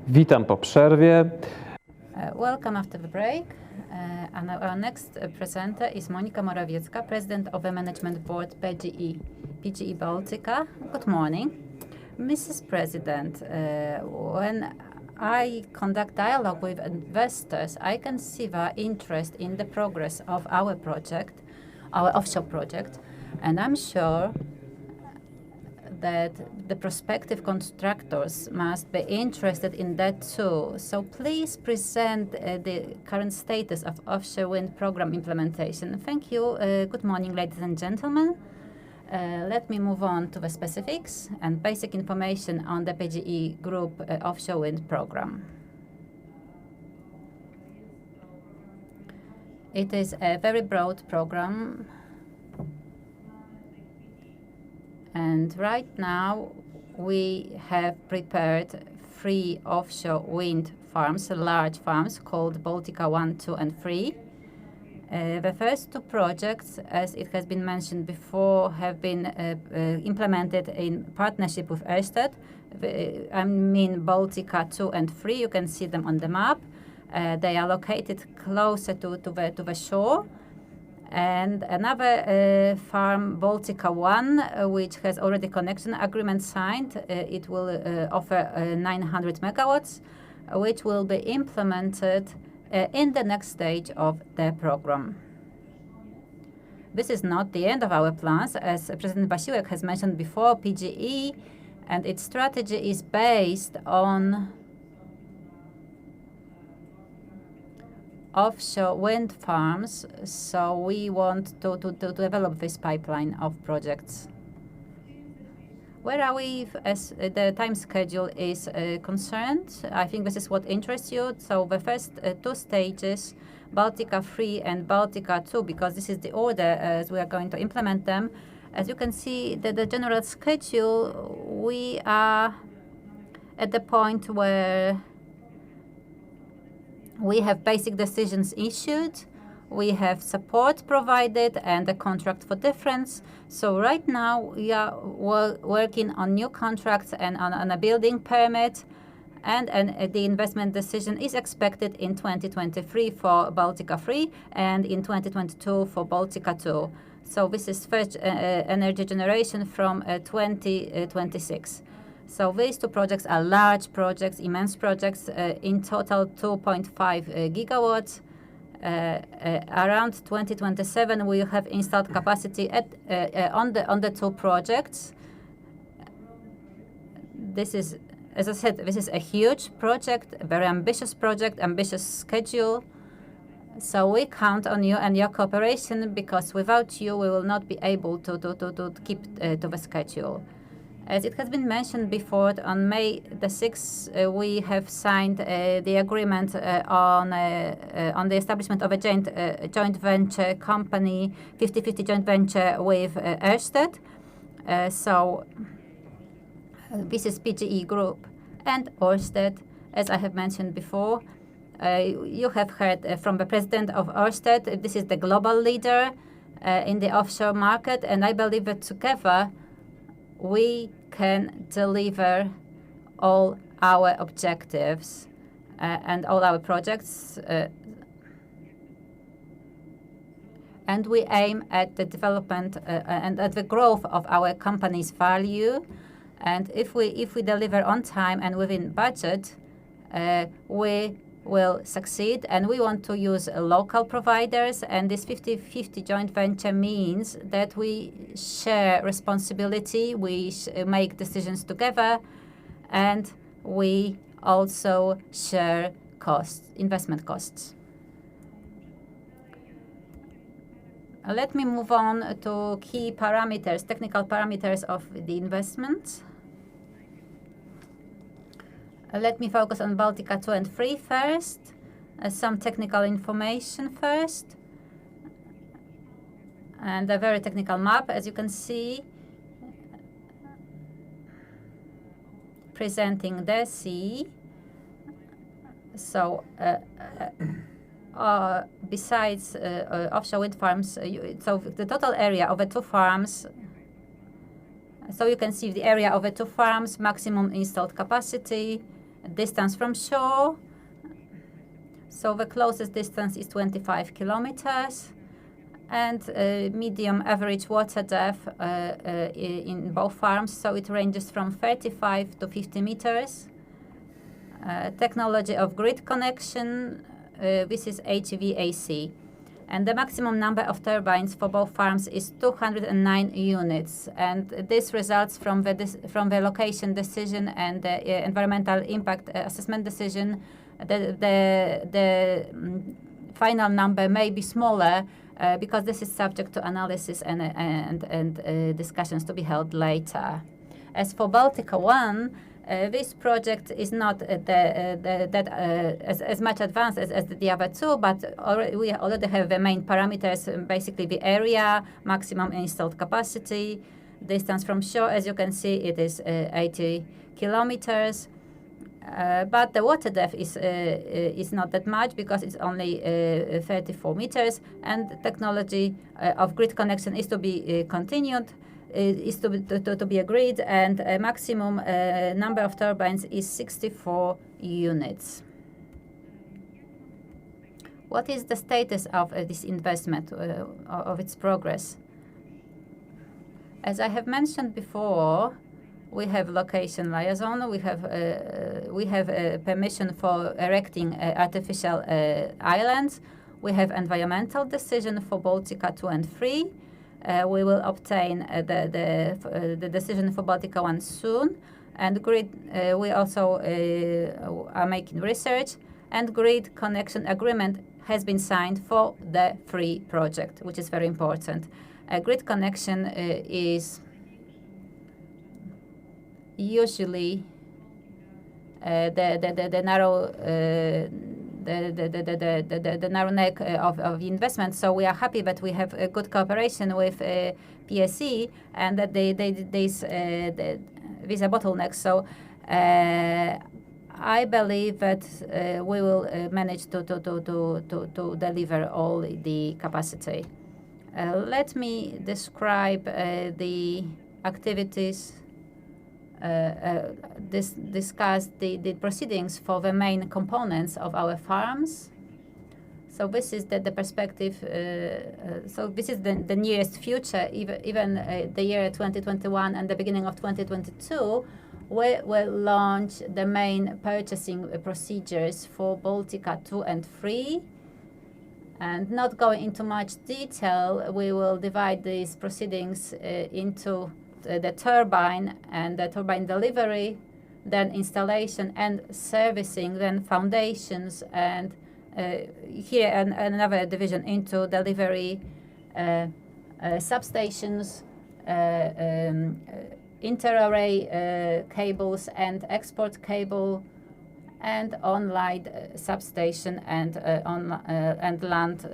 Witam po przerwie. Welcome after the break. And our next presenter is Monika Morawiecka, President of the Management Board PGE Baltica. Good morning. Mrs. President, when I conduct dialogue with investors, I can see their interest in the progress of our project, our offshore project, and I'm sure that the prospective contractors must be interested in that too. So please present the current status of offshore wind program implementation. Thank you. Good morning, ladies and gentlemen. Let me move on to the specifics and basic information on the PGE Group offshore wind program. It is a very broad program. And right now, we have prepared 3 offshore wind farms, large farms, called Baltica 1, 2, and 3. The first 2 projects, as it has been mentioned before, have been implemented in partnership with Ørsted. I mean Baltica 2 and 3, you can see them on the map. They are located closer to the shore. And another farm, Baltica 1, which has already connection agreement signed. It will offer 900 megawatts, which will be implemented in the next stage of the program. This is not the end of our plans. As President Basiłek has mentioned before, PGE and its strategy is based on offshore wind farms, so we want to develop this pipeline of projects. Where are we as the time schedule is concerned? I think this is what interests you. So the first 2 stages, Baltica 3 and Baltica 2, because this is the order as we are going to implement them. As you can see, the general schedule, we are at the point where we have basic decisions issued, we have support provided, and a contract for difference. So right now we are working on new contracts and on a building permit, and the investment decision is expected in 2023 for Baltica 3 and in 2022 for Baltica 2. So this is first energy generation from 2026. So these 2 projects are large projects, immense projects, in total 2.5 gigawatts. Around 2027, we will have installed capacity on the 2 projects. This is, as I said, this is a huge project, a very ambitious project, ambitious schedule. So we count on you and your cooperation, because without you, we will not be able to keep to the schedule. As it has been mentioned before, on May the 6th, we have signed the agreement on the establishment of a joint venture company, 50-50 joint venture with Ørsted. So this is PGE Group and Ørsted, as I have mentioned before. You have heard from the president of Ørsted. This is the global leader in the offshore market, and I believe that together we can deliver all our objectives and all our projects. And we aim at the development and at the growth of our company's value. And if we deliver on time and within budget, we will succeed, and we want to use local providers, and this 50-50 joint venture means that we share responsibility, we make decisions together, and we also share costs, investment costs. Let me move on to key parameters, technical parameters of the investments. Let me focus on Baltica 2 and 3 first. Some technical information first. And a very technical map, as you can see, presenting the sea. So besides offshore wind farms, so the total area of the 2 farms, so you can see the area of the 2 farms, maximum installed capacity, distance from shore. So the closest distance is 25 kilometers, and medium average water depth in both farms, so it ranges from 35 to 50 meters. Technology of grid connection, this is HVAC. And the maximum number of turbines for both farms is 209 units. And this results from the location decision and the environmental impact assessment decision. The final number may be smaller because this is subject to analysis and discussions to be held later. As for Baltica 1, this project is not as much advanced as the other two, but we already have the main parameters, basically the area, maximum installed capacity, distance from shore. As you can see, it is 80 kilometers. But the water depth is not that much because it's only 34 meters, and the technology of grid connection is to be continued. Is to be agreed, and a maximum number of turbines is 64 units. What is the status of this investment, of its progress? As I have mentioned before, we have location liaison, we have permission for erecting artificial islands, we have environmental decision for Baltica 2 and 3. We will obtain the decision for Baltica 1 soon, and grid. We also are making research, and grid connection agreement has been signed for the 3 project, which is very important. A grid connection is usually the narrow. The narrow neck of the investment. So we are happy that we have a good cooperation with PSE, and that these are bottlenecks. So I believe that we will manage to deliver all the capacity. Let me describe the activities. Discuss the proceedings for the main components of our farms. So this is the perspective. So this is the nearest future. Even the year 2021 and the beginning of 2022, we will launch the main purchasing procedures for Baltica 2 and 3. And not going into much detail, we will divide these proceedings into the turbine and the turbine delivery, then installation and servicing, then foundations, and here another division into delivery, substations, inter-array cables and export cable, and on-line substation and land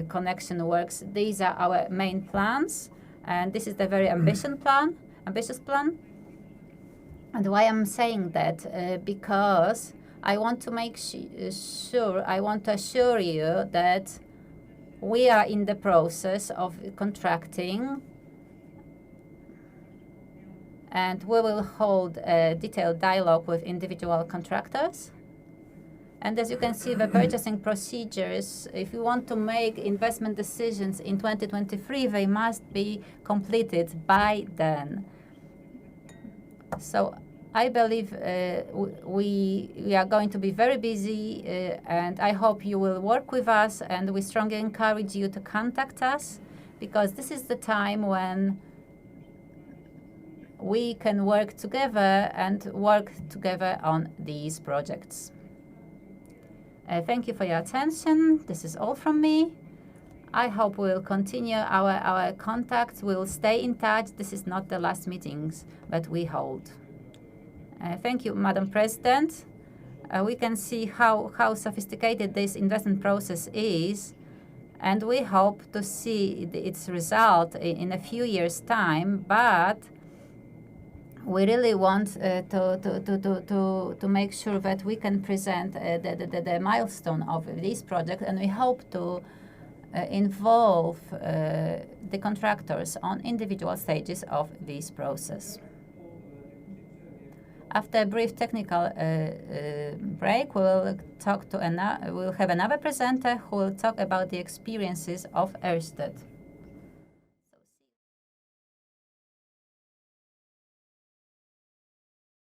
connection works. These are our main plans. And this is the very ambitious plan. And why I'm saying that? Because I want to make sure, I want to assure you that we are in the process of contracting, and we will hold a detailed dialogue with individual contractors. And as you can see, the purchasing procedures, if you want to make investment decisions in 2023, they must be completed by then. So I believe we are going to be very busy, and I hope you will work with us, and we strongly encourage you to contact us, because this is the time when we can work together on these projects. Thank you for your attention. This is all from me. I hope we'll continue our contact. We'll stay in touch. This is not the last meetings that we hold. Thank you, Madam President. We can see how sophisticated this investment process is, and we hope to see its result in a few years' time, but we really want to make sure that we can present the milestone of this project, and we hope to involve the contractors on individual stages of this process. After a brief technical break, we'll have another presenter who will talk about the experiences of Ørsted.